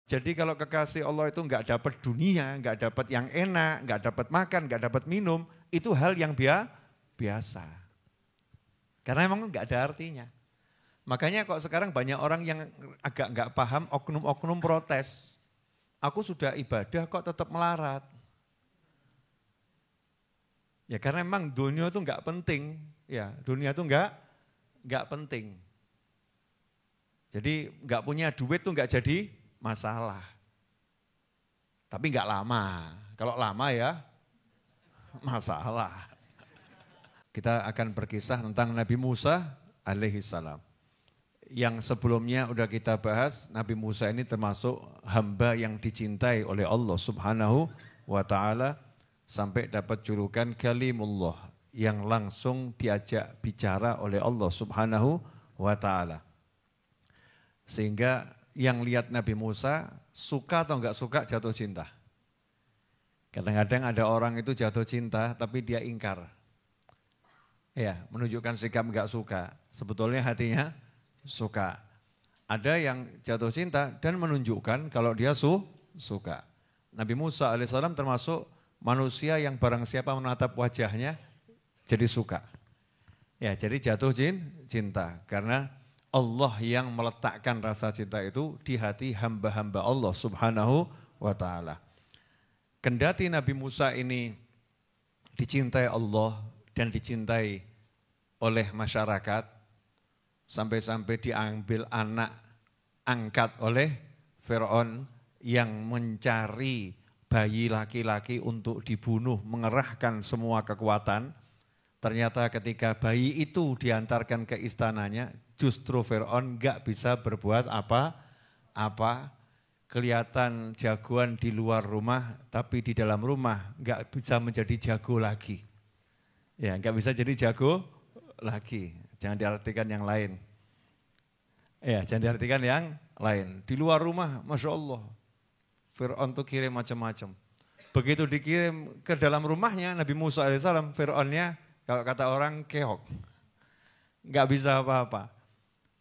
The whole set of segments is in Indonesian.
Jadi kalau kekasih Allah itu nggak dapat dunia, nggak dapat yang enak, nggak dapat makan, nggak dapat minum, itu hal yang biasa. Karena memang nggak ada artinya. Makanya kok sekarang banyak orang yang agak nggak paham, oknum-oknum protes. Aku sudah ibadah kok tetap melarat. Ya karena memang dunia itu nggak penting, ya dunia itu nggak penting. Jadi nggak punya duit tuh nggak jadi masalah. Tapi nggak lama. Kalau lama ya masalah. Kita akan berkisah tentang Nabi Musa alaihi salam. Yang sebelumnya udah kita bahas, Nabi Musa ini termasuk hamba yang dicintai oleh Allah Subhanahu wa ta'ala sampai dapat julukan Kalimullah yang langsung diajak bicara oleh Allah Subhanahu wa ta'ala. Sehingga yang lihat Nabi Musa suka atau enggak suka jatuh cinta. Kadang-kadang ada orang itu jatuh cinta tapi dia ingkar. Ya, menunjukkan sikap enggak suka. Sebetulnya hatinya suka. Ada yang jatuh cinta dan menunjukkan kalau dia suka. Nabi Musa alaihissalam termasuk manusia yang barang siapa menatap wajahnya jadi suka. Ya, jadi jatuh cinta karena Allah yang meletakkan rasa cinta itu di hati hamba-hamba Allah Subhanahu wa ta'ala. Kendati Nabi Musa ini dicintai Allah dan dicintai oleh masyarakat, sampai-sampai diambil anak angkat oleh Firaun yang mencari bayi laki-laki untuk dibunuh, mengerahkan semua kekuatan. Ternyata ketika bayi itu diantarkan ke istananya, justru Firaun enggak bisa berbuat apa-apa. Kelihatan jagoan di luar rumah, tapi di dalam rumah enggak bisa menjadi jago lagi. Ya, enggak bisa jadi jago lagi. Jangan diartikan yang lain. Ya, jangan diartikan yang lain. Di luar rumah, Masya Allah, Firaun tuh kirim macam-macam. Begitu dikirim ke dalam rumahnya Nabi Musa alaihissalam, Firaunnya kalau kata orang keok. Enggak bisa apa-apa.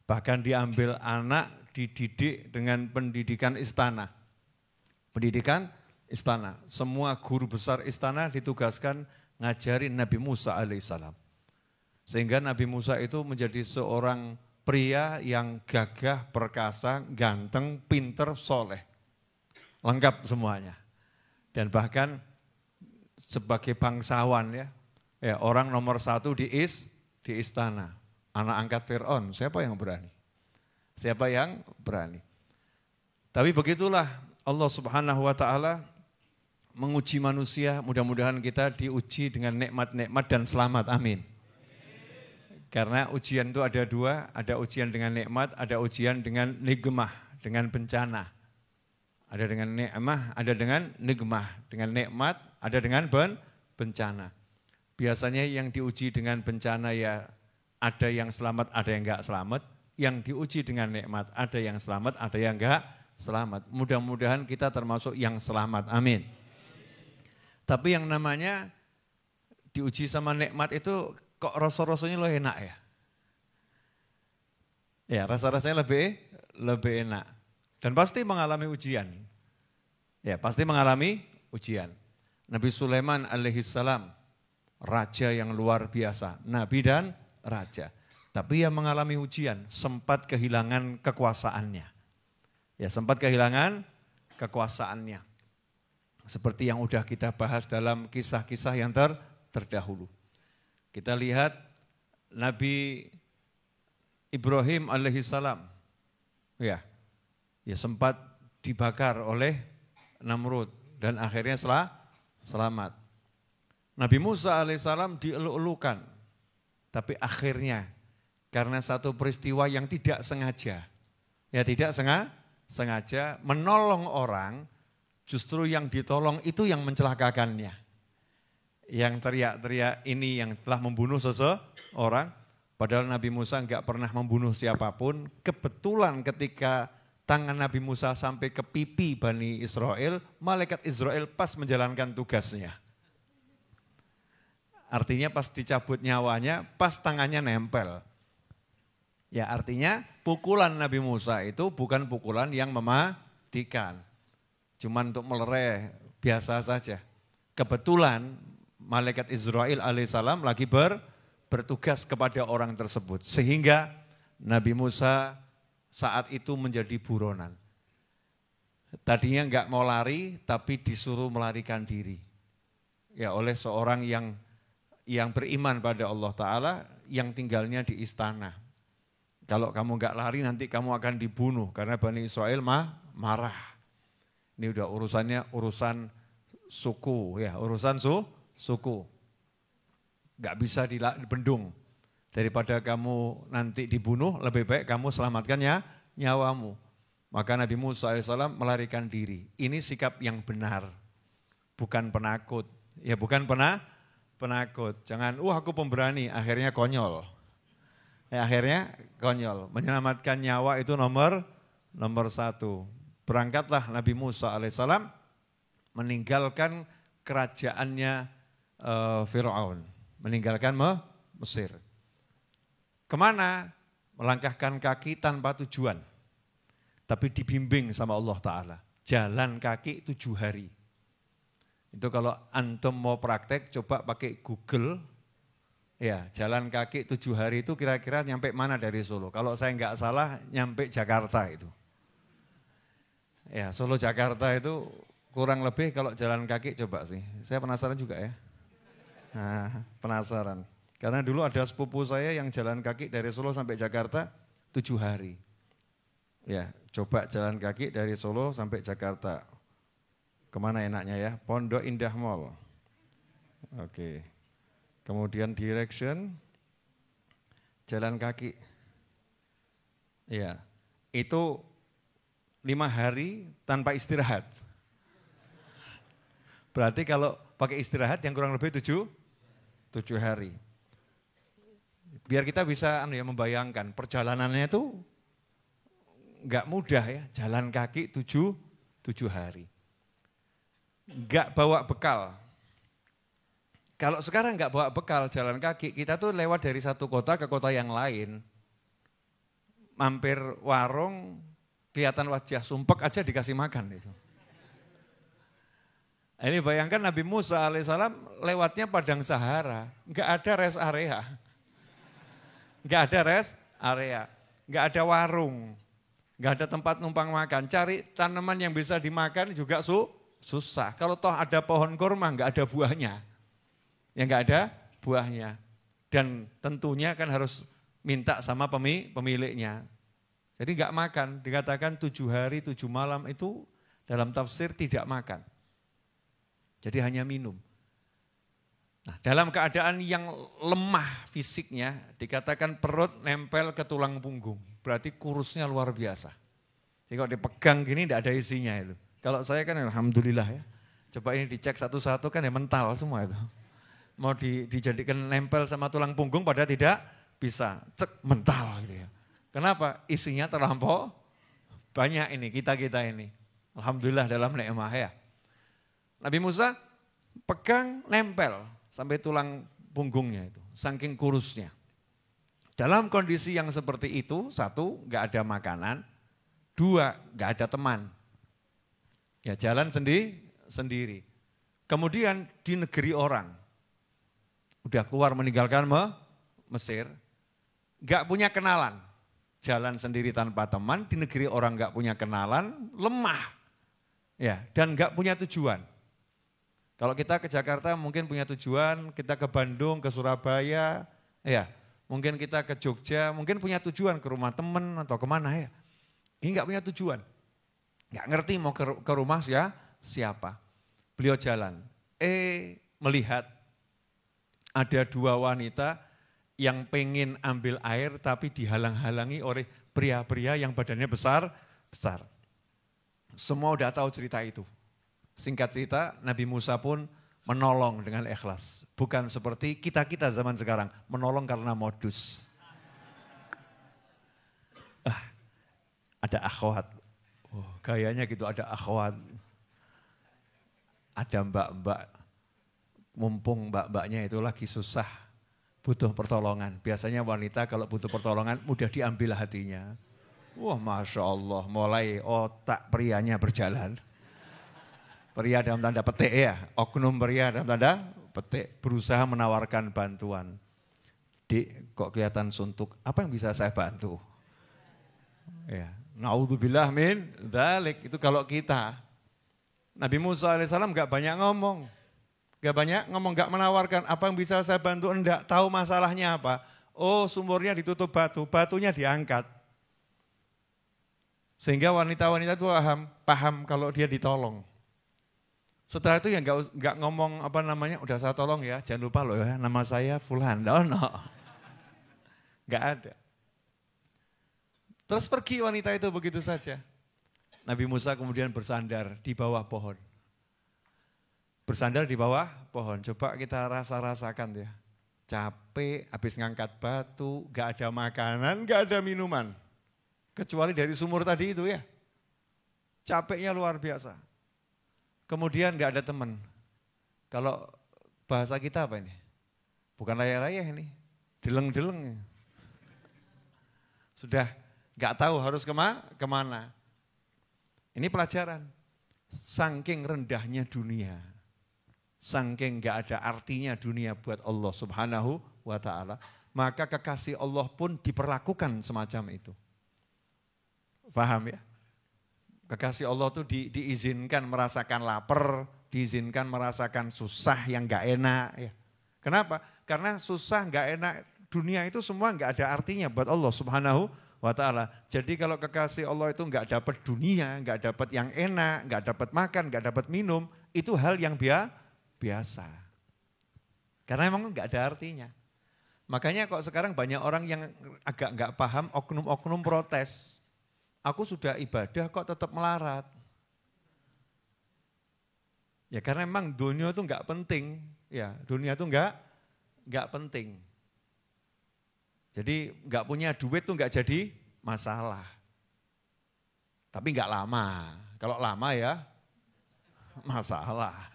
Bahkan diambil anak, dididik dengan pendidikan istana. Pendidikan istana. Semua guru besar istana ditugaskan ngajarin Nabi Musa alaihissalam. Sehingga Nabi Musa itu menjadi seorang pria yang gagah, perkasa, ganteng, pinter, soleh. Lengkap semuanya. Dan bahkan sebagai bangsawan ya orang nomor satu di istana. Anak angkat Fir'aun, siapa yang berani? Siapa yang berani? Tapi begitulah Allah Subhanahu wa ta'ala menguji manusia, mudah-mudahan kita diuji dengan nikmat-nikmat dan selamat, amin. Karena ujian itu ada dua, ada ujian dengan nikmat, ada ujian dengan nikmah, dengan bencana. Ada dengan nikmah, ada dengan nikmah. Dengan nikmat, ada dengan bencana. Biasanya yang diuji dengan bencana ya ada yang selamat, ada yang enggak selamat. Yang diuji dengan nikmat, ada yang selamat, ada yang enggak selamat. Mudah-mudahan kita termasuk yang selamat, amin. Tapi yang namanya diuji sama nikmat itu kok rasa-rasanya lo enak ya? Ya rasa-rasanya lebih enak. Dan pasti mengalami ujian. Ya pasti mengalami ujian. Nabi Sulaiman alaihissalam, raja yang luar biasa. Nabi dan raja. Tapi ia mengalami ujian, sempat kehilangan kekuasaannya. Ya sempat kehilangan kekuasaannya. Seperti yang udah kita bahas dalam kisah-kisah yang terdahulu. Kita lihat Nabi Ibrahim alaihissalam, ya sempat dibakar oleh Namrud dan akhirnya selamat. Nabi Musa alaihissalam dieluk-elukan, tapi akhirnya karena satu peristiwa yang tidak sengaja, sengaja menolong orang, justru yang ditolong itu yang mencelakakannya. Yang teriak-teriak ini yang telah membunuh seseorang, padahal Nabi Musa enggak pernah membunuh siapapun. Kebetulan ketika tangan Nabi Musa sampai ke pipi Bani Israel, malaikat Israel pas menjalankan tugasnya. Artinya pas dicabut nyawanya, pas tangannya nempel. Ya artinya pukulan Nabi Musa itu bukan pukulan yang mematikan. pendidikan. Cuman untuk melereh biasa saja. Kebetulan malaikat Israel alaihissalam lagi bertugas kepada orang tersebut. Sehingga Nabi Musa saat itu menjadi buronan. Tadinya enggak mau lari tapi disuruh melarikan diri. Ya oleh seorang yang beriman pada Allah Ta'ala yang tinggalnya di istana. Kalau kamu enggak lari nanti kamu akan dibunuh karena Bani Israel marah. Ini udah urusan suku, ya urusan suku. Enggak bisa dibendung. Daripada kamu nanti dibunuh, lebih baik kamu selamatkan nyawamu. Maka Nabi Musa AS melarikan diri. Ini sikap yang benar, bukan penakut. Ya bukan penakut. Jangan, aku pemberani, akhirnya konyol. Akhirnya konyol. Menyelamatkan nyawa itu nomor satu. Berangkatlah Nabi Musa AS meninggalkan kerajaannya Fir'aun. Meninggalkan Mesir. Kemana? Melangkahkan kaki tanpa tujuan. Tapi dibimbing sama Allah Ta'ala. Jalan kaki 7 hari. Itu kalau antum mau praktek, coba pakai Google. Ya, jalan kaki 7 hari itu kira-kira nyampe mana dari Solo. Kalau saya enggak salah, nyampe Jakarta itu. Ya, Solo Jakarta itu kurang lebih kalau jalan kaki coba sih. Saya penasaran juga ya. Nah, penasaran. Karena dulu ada sepupu saya yang jalan kaki dari Solo sampai Jakarta 7 hari. Ya, coba jalan kaki dari Solo sampai Jakarta. Kemana enaknya ya? Pondok Indah Mall. Oke. Kemudian direction, jalan kaki. Ya, itu 5 hari tanpa istirahat. Berarti kalau pakai istirahat yang kurang lebih 7 hari. Biar kita bisa membayangkan perjalanannya itu enggak mudah ya, jalan kaki 7 hari. Enggak bawa bekal. Kalau sekarang enggak bawa bekal jalan kaki, kita tuh lewat dari satu kota ke kota yang lain. Mampir warung, kelihatan wajah sumpek aja dikasih makan itu. Ini bayangkan Nabi Musa alaihissalam lewatnya padang Sahara, enggak ada rest area. Enggak ada rest area, enggak ada warung, enggak ada tempat numpang makan. Cari tanaman yang bisa dimakan juga susah. Kalau toh ada pohon kurma enggak ada buahnya. Ya enggak ada buahnya. Dan tentunya kan harus minta sama pemiliknya. Jadi enggak makan, dikatakan 7 hari 7 malam itu dalam tafsir tidak makan. Jadi hanya minum. Nah, dalam keadaan yang lemah fisiknya, dikatakan perut nempel ke tulang punggung. Berarti kurusnya luar biasa. Jadi kalau dipegang gini tidak ada isinya itu. Kalau saya kan alhamdulillah ya. Coba ini dicek satu-satu kan ya mental semua itu. Mau dijadikan nempel sama tulang punggung pada tidak bisa. Cek mental gitu ya. Kenapa? Isinya terlampau banyak ini, kita-kita ini. Alhamdulillah dalam nikmah ya. Nabi Musa pegang nempel sampai tulang punggungnya itu, saking kurusnya. Dalam kondisi yang seperti itu, 1, enggak ada makanan, 2, enggak ada teman. Ya jalan sendiri. Kemudian di negeri orang, udah keluar meninggalkan Mesir, enggak punya kenalan. Jalan sendiri tanpa teman, di negeri orang enggak punya kenalan, lemah. Ya, dan enggak punya tujuan. Kalau kita ke Jakarta mungkin punya tujuan, kita ke Bandung, ke Surabaya, ya mungkin kita ke Jogja, mungkin punya tujuan ke rumah teman atau kemana ya. Ini enggak punya tujuan, enggak ngerti mau ke rumah siapa. Beliau jalan, melihat ada 2 wanita yang pengen ambil air tapi dihalang-halangi oleh pria-pria yang badannya besar. Semua udah tahu cerita itu. Singkat cerita, Nabi Musa pun menolong dengan ikhlas. Bukan seperti kita-kita zaman sekarang, menolong karena modus. Ada akhwat, gayanya gitu ada akhwat. Ada mbak-mbak, mumpung mbak-mbaknya itu lagi susah, butuh pertolongan. Biasanya wanita kalau butuh pertolongan mudah diambil hatinya. Wah, Masya Allah, mulai otak prianya berjalan. Pria dalam tanda petik ya, oknum pria dalam tanda petik, berusaha menawarkan bantuan. Dik, kok kelihatan suntuk, apa yang bisa saya bantu? Ya, naudzubillah min dzalik, itu kalau kita. Nabi Musa alaihissalam gak banyak ngomong. Gak menawarkan apa yang bisa saya bantu, enggak tahu masalahnya apa. Oh, sumurnya ditutup batu, batunya diangkat. Sehingga wanita-wanita itu paham kalau dia ditolong. Setelah itu ya enggak ngomong apa namanya, udah saya tolong ya, jangan lupa loh ya, nama saya Fulan. No. Enggak ada. Terus pergi wanita itu begitu saja. Nabi Musa kemudian bersandar di bawah pohon. Bersandar di bawah pohon. Coba kita rasakan ya. Capek, habis ngangkat batu, gak ada makanan, gak ada minuman. Kecuali dari sumur tadi itu ya. Capeknya luar biasa. Kemudian gak ada teman. Kalau bahasa kita apa ini? Bukan layah-layah ini. Deleng-deleng. Sudah gak tahu harus kemana. Ini pelajaran. Saking rendahnya dunia. Saking gak ada artinya dunia buat Allah subhanahu wa ta'ala. Maka kekasih Allah pun diperlakukan semacam itu. Paham ya? Kekasih Allah itu diizinkan merasakan lapar, diizinkan merasakan susah yang gak enak. Ya. Kenapa? Karena susah gak enak, dunia itu semua gak ada artinya buat Allah subhanahu wa ta'ala. Jadi kalau kekasih Allah itu gak dapat dunia, gak dapat yang enak, gak dapat makan, gak dapat minum, itu hal yang biasa. Karena memang gak ada artinya. Makanya kok sekarang banyak orang yang agak gak paham, oknum-oknum protes. Aku sudah ibadah kok tetap melarat. Ya karena memang dunia itu gak penting. Ya dunia itu gak penting. Jadi gak punya duit tuh gak jadi masalah. Tapi gak lama. Kalau lama ya masalah.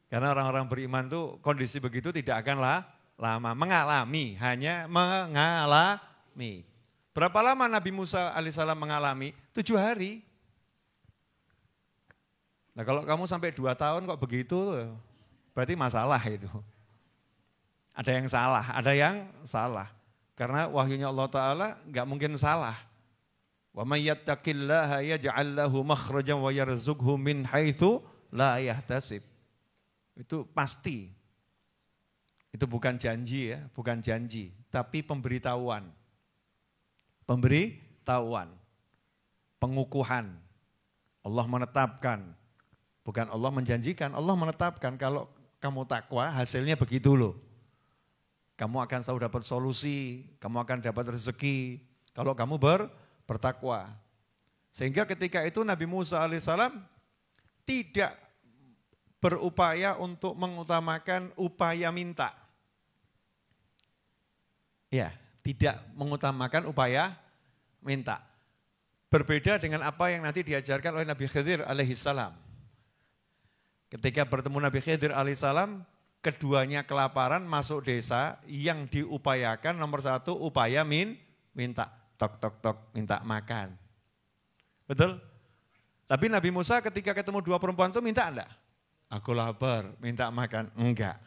Karena orang-orang beriman tuh kondisi begitu tidak akanlah lama. Hanya mengalami. Berapa lama Nabi Musa alaihissalam mengalami? 7 hari. Nah kalau kamu sampai 2 tahun kok begitu, berarti masalah itu. Ada yang salah. Karena wahyunya Allah Ta'ala gak mungkin salah. Wa may yattaqillaha yaj'al lahu makhrajan wa yarzuqhu min haitsu la yahtasib. Itu pasti. Itu bukan janji ya, bukan janji, tapi pemberitahuan. Pengukuhan. Allah menetapkan. Bukan Allah menjanjikan, Allah menetapkan kalau kamu takwa hasilnya begitu loh. Kamu akan selalu dapat solusi, kamu akan dapat rezeki kalau kamu bertakwa. Sehingga ketika itu Nabi Musa alaihissalam tidak berupaya untuk mengutamakan upaya minta. Ya, tidak mengutamakan upaya minta. Berbeda dengan apa yang nanti diajarkan oleh Nabi Khidir alaihissalam. Ketika bertemu Nabi Khidir alaihissalam, keduanya kelaparan masuk desa, yang diupayakan nomor 1 upaya minta. Tok, minta makan. Betul? Tapi Nabi Musa ketika ketemu 2 perempuan itu minta enggak? Aku lapar, minta makan. Enggak.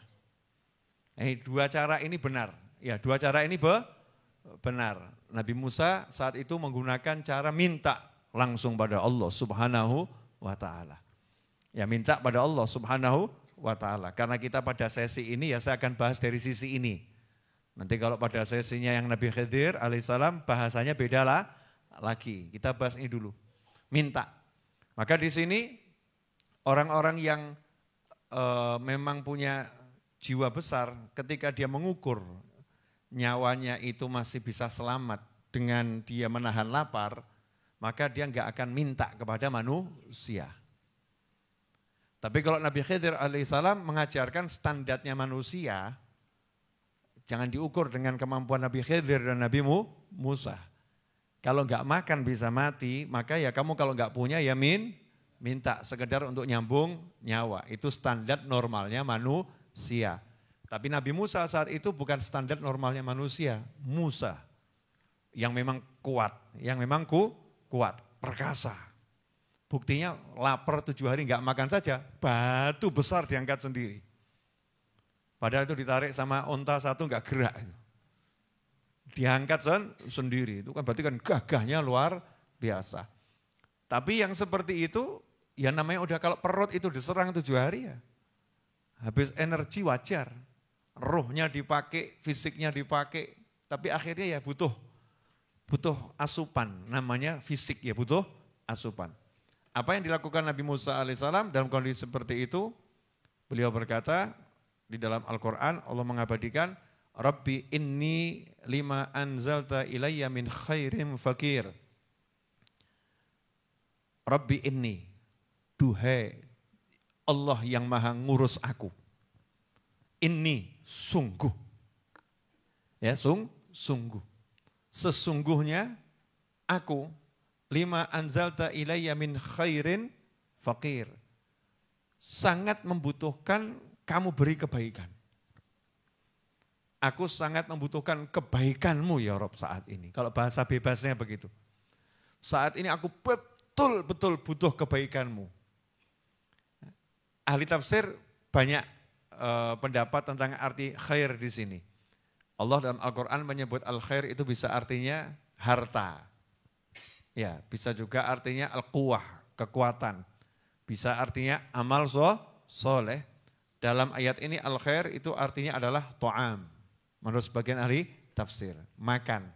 2 cara ini benar. Ya, 2 cara ini benar. Nabi Musa saat itu menggunakan cara minta langsung pada Allah subhanahu wa ta'ala. Ya minta pada Allah subhanahu wa ta'ala. Karena kita pada sesi ini ya saya akan bahas dari sisi ini. Nanti kalau pada sesinya yang Nabi Khidir alaihissalam bahasanya beda lagi. Kita bahas ini dulu. Minta. Maka di sini orang-orang yang memang punya jiwa besar ketika dia mengukur nyawanya itu masih bisa selamat dengan dia menahan lapar, maka dia enggak akan minta kepada manusia. Tapi kalau Nabi Khidir alaihissalam mengajarkan standarnya manusia, jangan diukur dengan kemampuan Nabi Khidir dan Nabi Musa. Kalau enggak makan bisa mati, maka ya kamu kalau enggak punya ya minta sekedar untuk nyambung nyawa. Itu standar normalnya manusia. Tapi Nabi Musa saat itu bukan standar normalnya manusia. Musa yang memang kuat, kuat, perkasa. Buktinya lapar 7 hari nggak makan saja, batu besar diangkat sendiri. Padahal itu ditarik sama onta satu nggak gerak. Diangkat sendiri, itu kan berarti kan gagahnya luar biasa. Tapi yang seperti itu, ya namanya udah kalau perut itu diserang 7 hari ya, habis energi wajar. Rohnya dipakai, fisiknya dipakai, tapi akhirnya ya butuh asupan, namanya fisik ya butuh asupan. Apa yang dilakukan Nabi Musa alaihissalam dalam kondisi seperti itu, beliau berkata di dalam Al-Quran, Allah mengabadikan, Rabbi inni lima anzalta ilayya min khairim fakir. Rabbi inni, duhai Allah yang maha ngurus aku. Inni, sungguh. Ya, sungguh. Sesungguhnya aku lima anzalta ilayya min khairin fakir. Sangat membutuhkan kamu beri kebaikan. Aku sangat membutuhkan kebaikanmu ya Rob saat ini. Kalau bahasa bebasnya begitu. Saat ini aku betul-betul butuh kebaikanmu. Ahli tafsir banyak pendapat tentang arti khair di sini. Allah dalam Al-Quran menyebut al-khair itu bisa artinya harta. Ya, bisa juga artinya al-quwah, kekuatan. Bisa artinya amal soleh. Dalam ayat ini al-khair itu artinya adalah to'am. Menurut sebagian ahli tafsir, makan.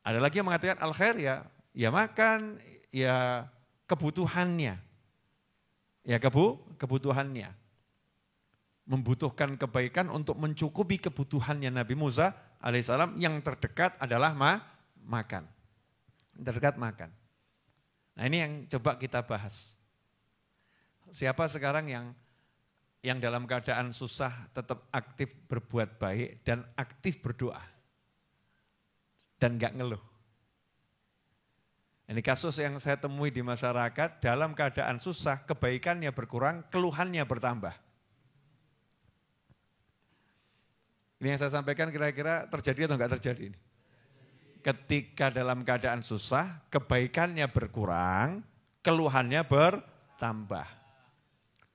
Ada lagi yang mengatakan al-khair ya makan, ya kebutuhannya. Ya kebutuhannya. Membutuhkan kebaikan untuk mencukupi kebutuhannya Nabi Musa alaihissalam, yang terdekat adalah makan. Terdekat makan. Nah ini yang coba kita bahas. Siapa sekarang yang dalam keadaan susah tetap aktif berbuat baik dan aktif berdoa. Dan enggak ngeluh. Ini kasus yang saya temui di masyarakat, dalam keadaan susah kebaikannya berkurang, keluhannya bertambah. Ini yang saya sampaikan kira-kira terjadi atau enggak terjadi ini? Ketika dalam keadaan susah, kebaikannya berkurang, keluhannya bertambah.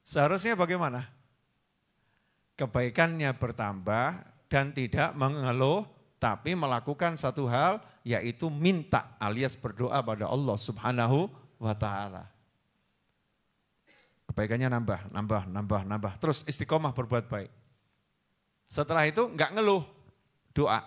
Seharusnya bagaimana? Kebaikannya bertambah dan tidak mengeluh, tapi melakukan satu hal, yaitu minta alias berdoa pada Allah Subhanahu wa ta'ala. Kebaikannya nambah. Terus istiqomah berbuat baik. Setelah itu enggak ngeluh, doa.